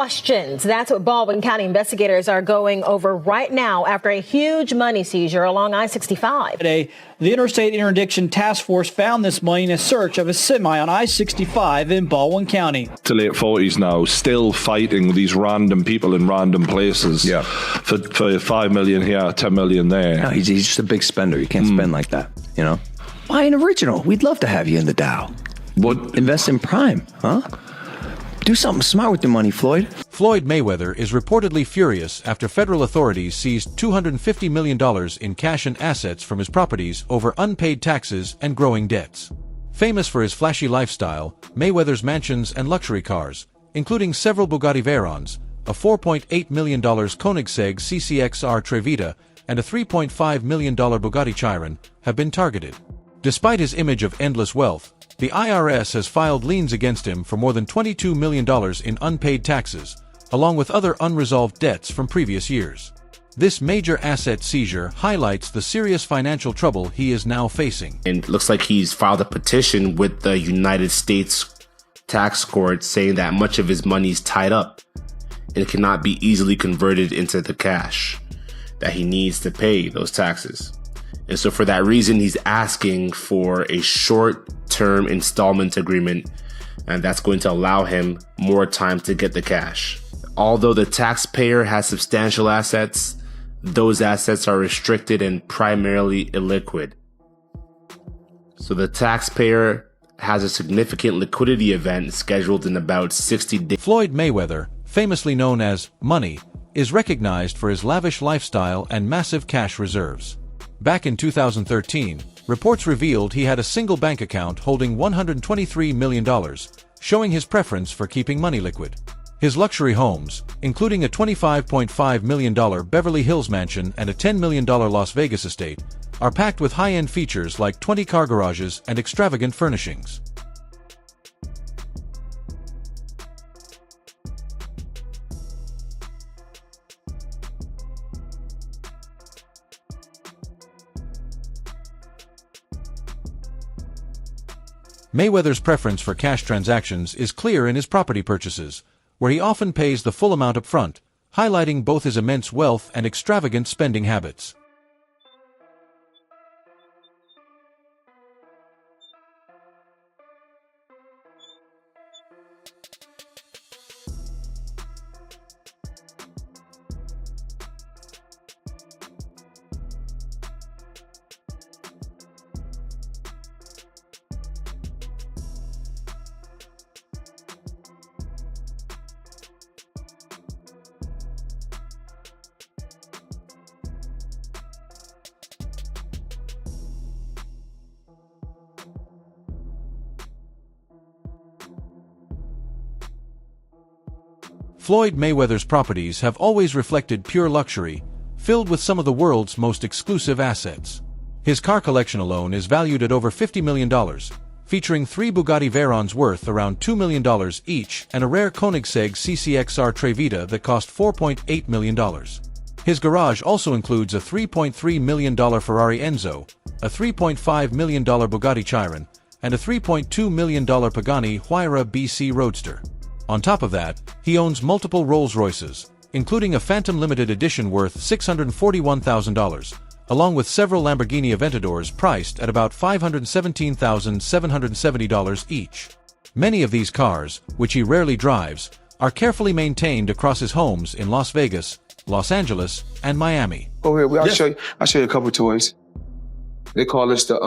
questions. That's what Baldwin County investigators are going over right now after a huge money seizure along I-65. Today, the Interstate Interdiction Task Force found this money in a search of a semi on I-65 in Baldwin County. To late 40s now, still fighting these random people in random places. Yeah. For 5 million here, 10 million there. No, he's just a big spender. You can't spend like that, you know? Buy an original. We'd love to have you in the Dow. What? Invest in Prime, huh? Do something smart with the money, Floyd. Floyd Mayweather is reportedly furious after federal authorities seized $250 million in cash and assets from his properties over unpaid taxes and growing debts. Famous for his flashy lifestyle, Mayweather's mansions and luxury cars, including several Bugatti Veyrons, a $4.8 million Koenigsegg CCXR Trevita, and a $3.5 million Bugatti Chiron, have been targeted. Despite his image of endless wealth, the IRS has filed liens against him for more than $22 million in unpaid taxes, along with other unresolved debts from previous years. This major asset seizure highlights the serious financial trouble he is now facing. And it looks like he's filed a petition with the United States tax court saying that much of his money is tied up and cannot be easily converted into the cash that he needs to pay those taxes. And so for that reason, he's asking for a short-term installment agreement, and that's going to allow him more time to get the cash. Although the taxpayer has substantial assets, those assets are restricted and primarily illiquid. So the taxpayer has a significant liquidity event scheduled in about 60 days. Floyd Mayweather, famously known as Money, is recognized for his lavish lifestyle and massive cash reserves. Back in 2013, reports revealed he had a single bank account holding $123 million, showing his preference for keeping money liquid. His luxury homes, including a $25.5 million Beverly Hills mansion and a $10 million Las Vegas estate, are packed with high-end features like 20 car garages and extravagant furnishings. Mayweather's preference for cash transactions is clear in his property purchases, where he often pays the full amount up front, highlighting both his immense wealth and extravagant spending habits. Floyd Mayweather's properties have always reflected pure luxury, filled with some of the world's most exclusive assets. His car collection alone is valued at over $50 million, featuring 3 Bugatti Veyrons worth around $2 million each and a rare Koenigsegg CCXR Trevita that cost $4.8 million. His garage also includes a $3.3 million Ferrari Enzo, a $3.5 million Bugatti Chiron, and a $3.2 million Pagani Huayra BC Roadster. On top of that, he owns multiple Rolls-Royces, including a Phantom Limited Edition worth $641,000, along with several Lamborghini Aventadors priced at about $517,770 each. Many of these cars, which he rarely drives, are carefully maintained across his homes in Las Vegas, Los Angeles, and Miami. Oh, here, I'll show you a couple toys. They call this the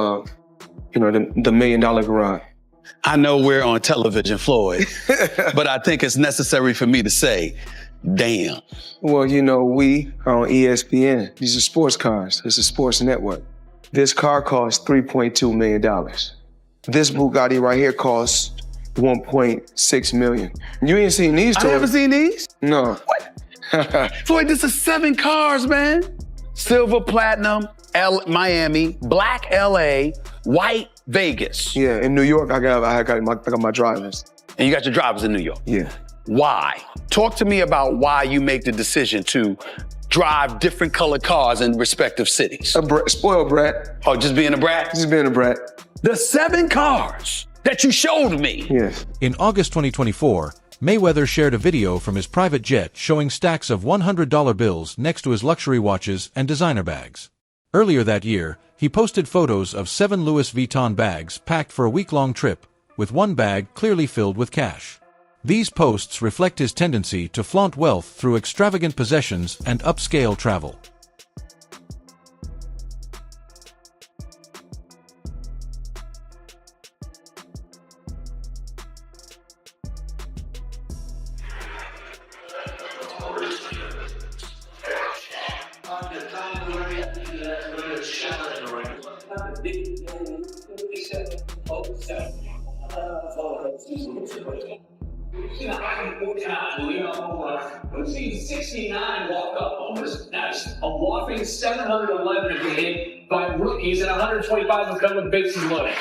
$1 million garage. I know we're on television, Floyd, but I think it's necessary for me to say, damn. Well, we are on ESPN. These are sports cars. It's a sports network. This car costs $3.2 million. This Bugatti right here costs $1.6 million. You ain't seen these toys. I haven't seen these? No. What? Floyd, this is 7 cars, man. Silver, platinum, Miami, black LA, white Vegas. Yeah, in New York, I got my drivers. And you got your drivers in New York? Yeah. Why? Talk to me about why you make the decision to drive different colored cars in respective cities. Spoiled brat. Oh, just being a brat? Just being a brat. The 7 cars that you showed me. Yes. In August 2024, Mayweather shared a video from his private jet showing stacks of $100 bills next to his luxury watches and designer bags. Earlier that year, he posted photos of 7 Louis Vuitton bags packed for a week-long trip, with one bag clearly filled with cash. These posts reflect his tendency to flaunt wealth through extravagant possessions and upscale travel. We've seen 69 walk up homers. That's a whopping 711 have been hit by rookies, and 125 have come with bases loaded.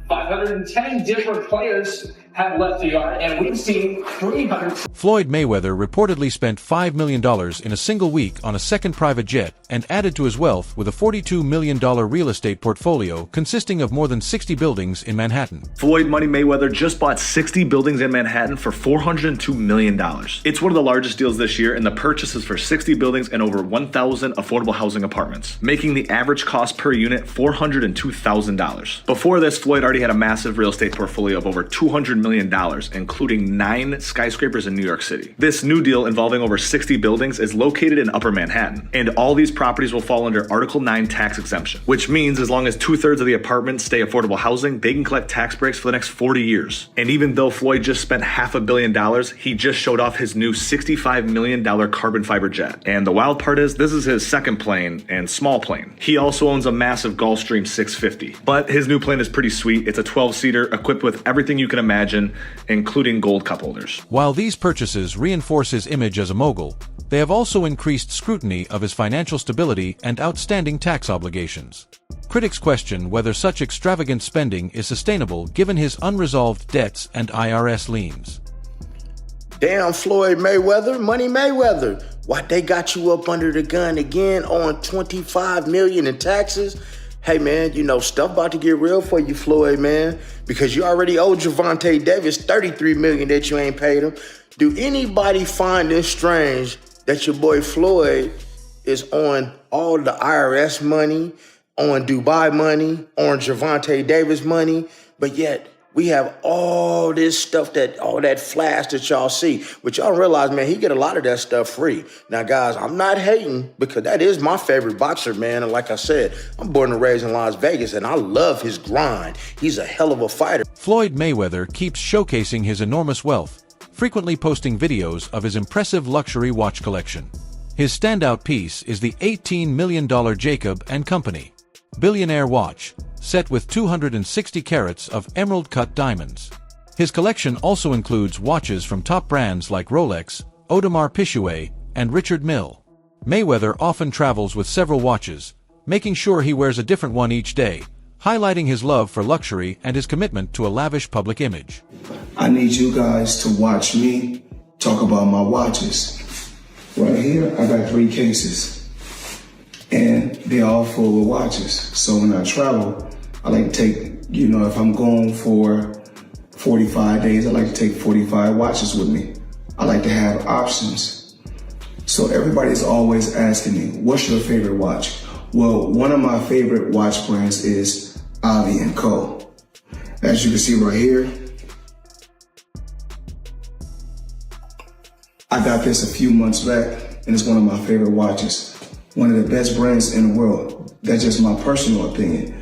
510 different players have left the yard, and we've seen 300. Floyd Mayweather reportedly spent $5 million in a single week on a second private jet and added to his wealth with a $42 million real estate portfolio consisting of more than 60 buildings in Manhattan. Floyd Money Mayweather just bought 60 buildings in Manhattan for $402 million. It's one of the largest deals this year, and the purchase is for 60 buildings and over 1,000 affordable housing apartments, making the average cost per unit $402,000. Before this, Floyd already had a massive real estate portfolio of over $200 million, including 9 skyscrapers in New York City. This new deal involving over 60 buildings is located in Upper Manhattan, and all these properties will fall under Article 9 tax exemption, which means as long as 2/3 of the apartments stay affordable housing, they can collect tax breaks for the next 40 years. And even though Floyd just spent $500 million, he just showed off his new $65 million carbon fiber jet. And the wild part is, this is his second plane and small plane. He also owns a massive Gulfstream 650, but his new plane is pretty sweet. It's a 12-seater equipped with everything you can imagine, including gold cup holders. While these purchases reinforce his image as a mogul, they have also increased scrutiny of his financial stability and outstanding tax obligations. Critics question whether such extravagant spending is sustainable given his unresolved debts and IRS liens. Damn, Floyd Mayweather, Money Mayweather. Why they got you up under the gun again on $25 million in taxes? Hey man, you know, stuff about to get real for you, Floyd, man, because you already owe Gervonta Davis $33 million that you ain't paid him. Do anybody find this strange that your boy Floyd is on all the IRS money, on Dubai money, on Gervonta Davis money, but yet we have all this stuff, all that flash that y'all see, but y'all realize, man, he get a lot of that stuff free. Now, guys, I'm not hating because that is my favorite boxer, man. And like I said, I'm born and raised in Las Vegas, and I love his grind. He's a hell of a fighter. Floyd Mayweather keeps showcasing his enormous wealth, frequently posting videos of his impressive luxury watch collection. His standout piece is the $18 million Jacob & Company billionaire watch, set with 260 carats of emerald-cut diamonds. His collection also includes watches from top brands like Rolex, Audemars Piguet, and Richard Mille. Mayweather often travels with several watches, making sure he wears a different one each day, highlighting his love for luxury and his commitment to a lavish public image. I need you guys to watch me talk about my watches. Right here, I got 3 cases, and they're all full of watches. So when I travel, I like to take, you know, if I'm going for 45 days, I like to take 45 watches with me. I like to have options. So everybody's always asking me, what's your favorite watch? Well, one of my favorite watch brands is Avi & Co. As you can see right here, I got this a few months back, and it's one of my favorite watches. One of the best brands in the world. That's just my personal opinion.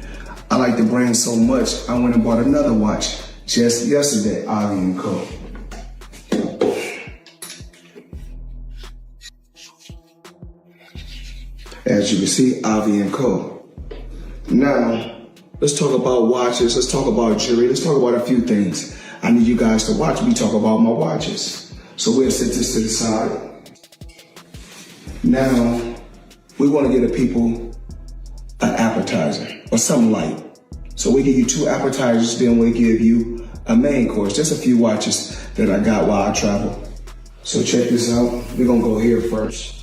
I like the brand so much, I went and bought another watch just yesterday, Avi & Co. As you can see, Avi & Co. Now, let's talk about watches, let's talk about jewelry, let's talk about a few things. I need you guys to watch me talk about my watches. So we'll set this to the side. Now, we want to give the people an appetizer or something light. So we give you 2 appetizers, then we give you a main course. Just a few watches that I got while I travel. So check this out. We're gonna go here first.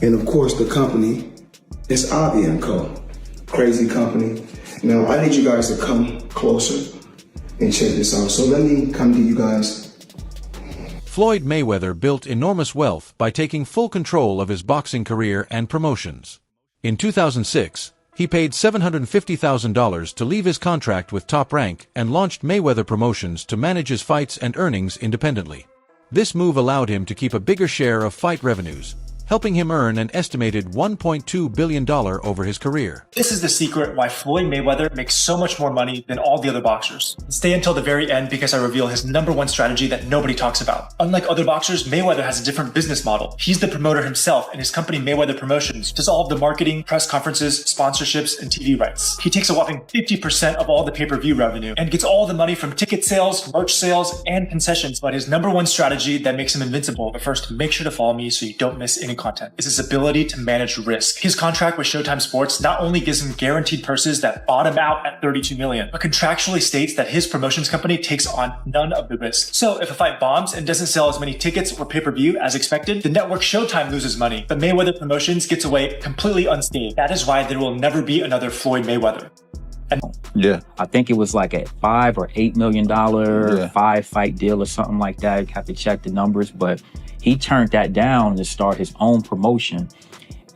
And of course, the company is Avi & Co. crazy company. Now, I need you guys to come closer and check this out. So let me come to you guys. Floyd Mayweather built enormous wealth by taking full control of his boxing career and promotions. In 2006, he paid $750,000 to leave his contract with Top Rank and launched Mayweather Promotions to manage his fights and earnings independently. This move allowed him to keep a bigger share of fight revenues, helping him earn an estimated $1.2 billion over his career. This is the secret why Floyd Mayweather makes so much more money than all the other boxers. Stay until the very end because I reveal his #1 strategy that nobody talks about. Unlike other boxers, Mayweather has a different business model. He's the promoter himself, and his company Mayweather Promotions does all of the marketing, press conferences, sponsorships, and TV rights. He takes a whopping 50% of all the pay-per-view revenue and gets all the money from ticket sales, merch sales, and concessions. But his #1 strategy that makes him invincible, but first, make sure to follow me so you don't miss any content, is his ability to manage risk. His contract with Showtime Sports not only gives him guaranteed purses that bottom out at $32 million, but contractually states that his promotions company takes on none of the risk. So if a fight bombs and doesn't sell as many tickets or pay-per-view as expected, the network Showtime loses money, but Mayweather Promotions gets away completely unscathed. That is why there will never be another Floyd Mayweather. Yeah, I think it was like a $5 or $8 million 5-fight deal or something like that. You have to check the numbers, but he turned that down to start his own promotion.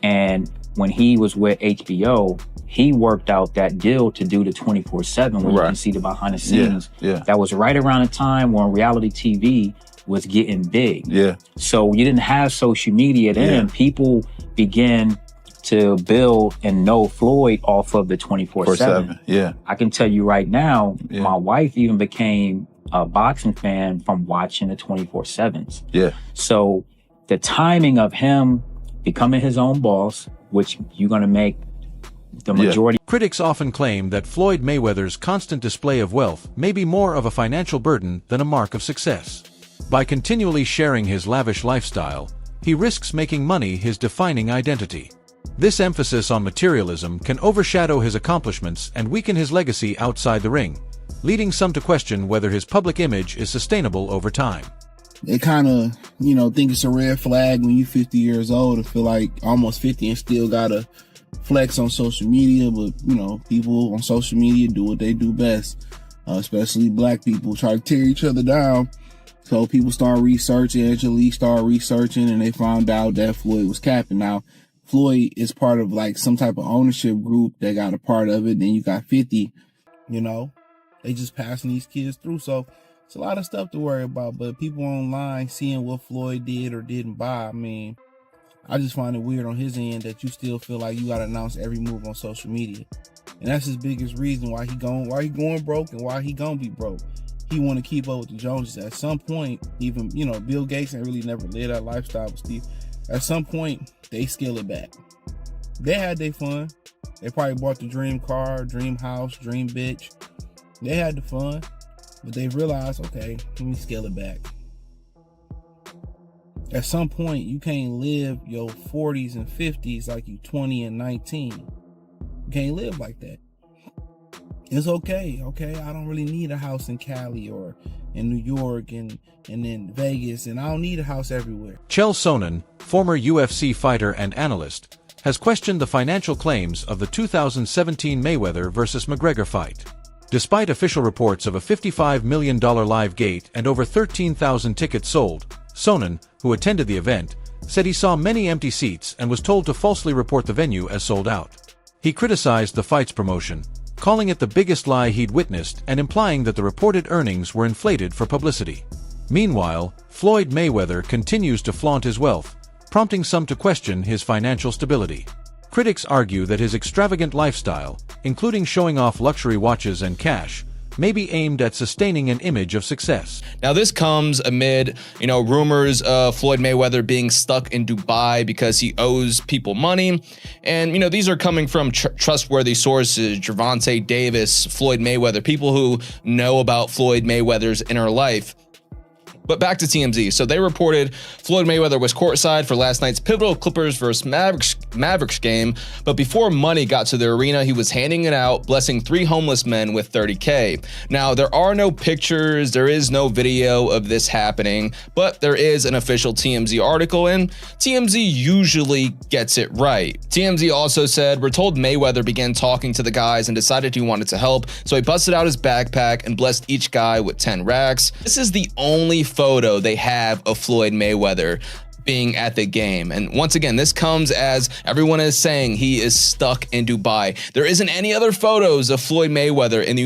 And when he was with HBO, he worked out that deal to do the 24/7, where you can see the behind the scenes. That was right around the time when reality TV was getting big. So you didn't have social media then. People began to build and know Floyd off of the 24/7. I can tell you right now, my wife even became a boxing fan from watching the 24/7s. So the timing of him becoming his own boss, which you're going to make the majority. Critics often claim that Floyd Mayweather's constant display of wealth may be more of a financial burden than a mark of success. By continually sharing his lavish lifestyle, he risks making money his defining identity. This emphasis on materialism can overshadow his accomplishments and weaken his legacy outside the ring, leading some to question whether his public image is sustainable over time. They kind of, think it's a red flag when you're 50 years old and feel like almost 50 and still gotta flex on social media. But, people on social media do what they do best, especially black people, try to tear each other down. So people start researching, Angelique started researching, and they found out that Floyd was capping. Now, Floyd is part of like some type of ownership group that got a part of it. Then you got 50, they just passing these kids through. So it's a lot of stuff to worry about, but people online seeing what Floyd did or didn't buy. I mean, I just find it weird on his end that you still feel like you got to announce every move on social media. And that's his biggest reason why he going broke and why he gonna be broke. He want to keep up with the Joneses. At some point, even, Bill Gates ain't really never lived that lifestyle with Steve. At some point, they scale it back. They had their fun. They probably bought the dream car, dream house, dream bitch. They had the fun. But they realized, okay, let me scale it back. At some point, you can't live your 40s and 50s like you 20 and 19. You can't live like that. It's okay. I don't really need a house in Cali or in New York and in Vegas, and I don't need a house everywhere. Chael Sonnen, former UFC fighter and analyst, has questioned the financial claims of the 2017 Mayweather vs. McGregor fight. Despite official reports of a $55 million live gate and over 13,000 tickets sold, Sonnen, who attended the event, said he saw many empty seats and was told to falsely report the venue as sold out. He criticized the fight's promotion, calling it the biggest lie he'd witnessed and implying that the reported earnings were inflated for publicity. Meanwhile, Floyd Mayweather continues to flaunt his wealth, prompting some to question his financial stability. Critics argue that his extravagant lifestyle, including showing off luxury watches and cash, may be aimed at sustaining an image of success. Now, this comes amid, rumors of Floyd Mayweather being stuck in Dubai because he owes people money. And, these are coming from trustworthy sources, Gervonta Davis, Floyd Mayweather, people who know about Floyd Mayweather's inner life. But back to TMZ. So they reported Floyd Mayweather was courtside for last night's pivotal Clippers versus Mavericks game, but before money got to the arena, he was handing it out, blessing 3 homeless men with $30K. Now, there are no pictures, there is no video of this happening, but there is an official TMZ article, and TMZ usually gets it right. TMZ also said, we're told Mayweather began talking to the guys and decided he wanted to help, so he busted out his backpack and blessed each guy with 10 racks. This is the only photo they have of Floyd Mayweather being at the game. And once again, this comes as everyone is saying he is stuck in Dubai. There isn't any other photos of Floyd Mayweather in the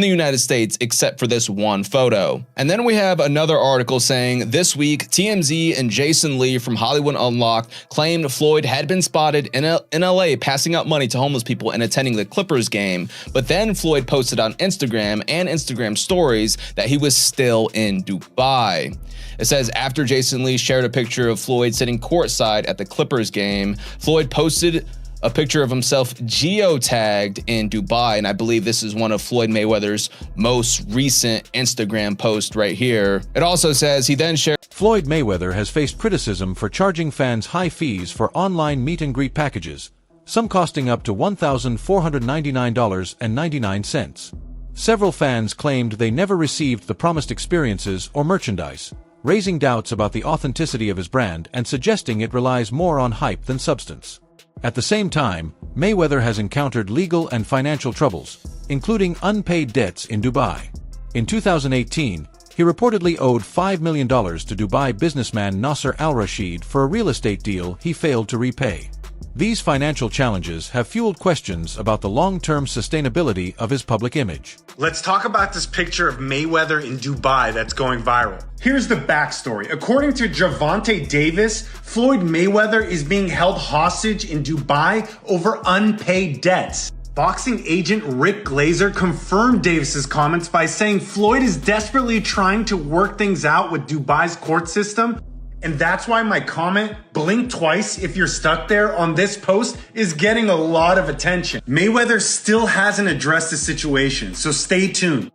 United States except for this one photo. And then we have another article saying this week, TMZ and Jason Lee from Hollywood Unlocked claimed Floyd had been spotted in LA passing out money to homeless people and attending the Clippers game. But then Floyd posted on Instagram and Instagram stories that he was still in Dubai. It says after Jason Lee shared a picture of Floyd sitting courtside at the Clippers game, Floyd posted a picture of himself geotagged in Dubai, and I believe this is one of Floyd Mayweather's most recent Instagram posts right here. It also says he then shared Floyd Mayweather has faced criticism for charging fans high fees for online meet and greet packages, some costing up to $1,499.99. Several fans claimed they never received the promised experiences or merchandise, raising doubts about the authenticity of his brand and suggesting it relies more on hype than substance. At the same time, Mayweather has encountered legal and financial troubles, including unpaid debts in Dubai. In 2018, he reportedly owed $5 million to Dubai businessman Nasser al-Rashid for a real estate deal he failed to repay. These financial challenges have fueled questions about the long-term sustainability of his public image. Let's talk about this picture of Mayweather in Dubai that's going viral. Here's the backstory. According to Gervonta Davis, Floyd Mayweather is being held hostage in Dubai over unpaid debts. Boxing agent Rick Glazer confirmed Davis's comments by saying Floyd is desperately trying to work things out with Dubai's court system. And that's why my comment, blink twice if you're stuck there, on this post is getting a lot of attention. Mayweather still hasn't addressed the situation, so stay tuned.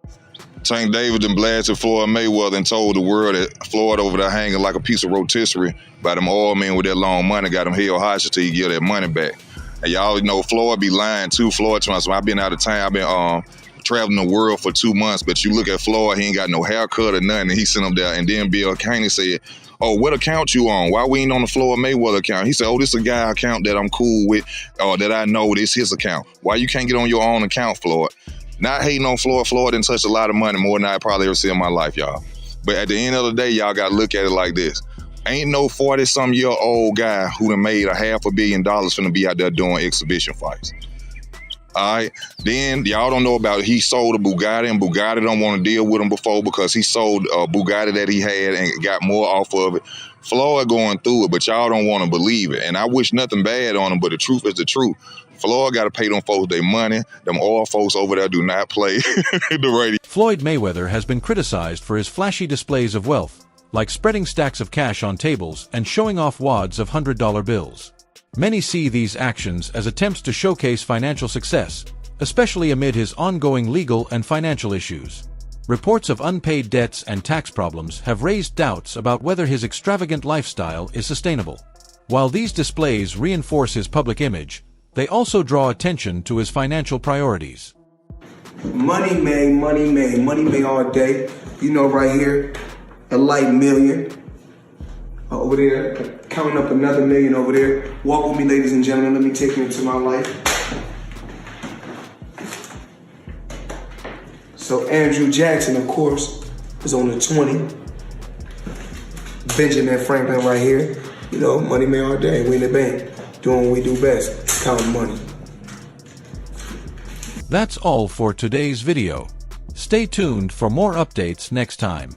Tank Davis and blasted Floyd Mayweather and told the world that Floyd over there hanging like a piece of rotisserie by them oil men with that long money, got him held hostage till he get that money back. And y'all know Floyd be lying too. Floyd trying, I've been out of town, I've been traveling the world for 2 months, but you look at Floyd, he ain't got no haircut or nothing, and he sent him there. And then Bill Caney said, oh, what account you on? Why we ain't on the Floyd Mayweather account? He said, oh, this is a guy account that I'm cool with, or that I know this his account. Why you can't get on your own account, Floyd? Not hating on Floyd. Floyd didn't touch a lot of money, more than I probably ever see in my life, y'all. But at the end of the day, y'all got to look at it like this. Ain't no 40-some-year-old guy who done made $500 million finna be out there doing exhibition fights. All right, then y'all don't know about it. He sold a Bugatti, and Bugatti don't want to deal with him before because he sold a Bugatti that he had and got more off of it. Floyd going through it, but y'all don't want to believe it. And I wish nothing bad on him, but the truth is the truth. Floyd got to pay them folks their money. Them oil folks over there do not play the radio. Floyd Mayweather has been criticized for his flashy displays of wealth, like spreading stacks of cash on tables and showing off wads of $100 bills. Many see these actions as attempts to showcase financial success, especially amid his ongoing legal and financial issues. Reports of unpaid debts and tax problems have raised doubts about whether his extravagant lifestyle is sustainable. While these displays reinforce his public image, they also draw attention to his financial priorities. Money made all day. You know, right here, a light million. Over there, counting up another million over there. Walk with me, ladies and gentlemen. Let me take you into my life. So Andrew Jackson, of course, is on the 20. Benjamin Franklin right here. You know, money made all day. We in the bank, doing what we do best, counting money. That's all for today's video. Stay tuned for more updates next time.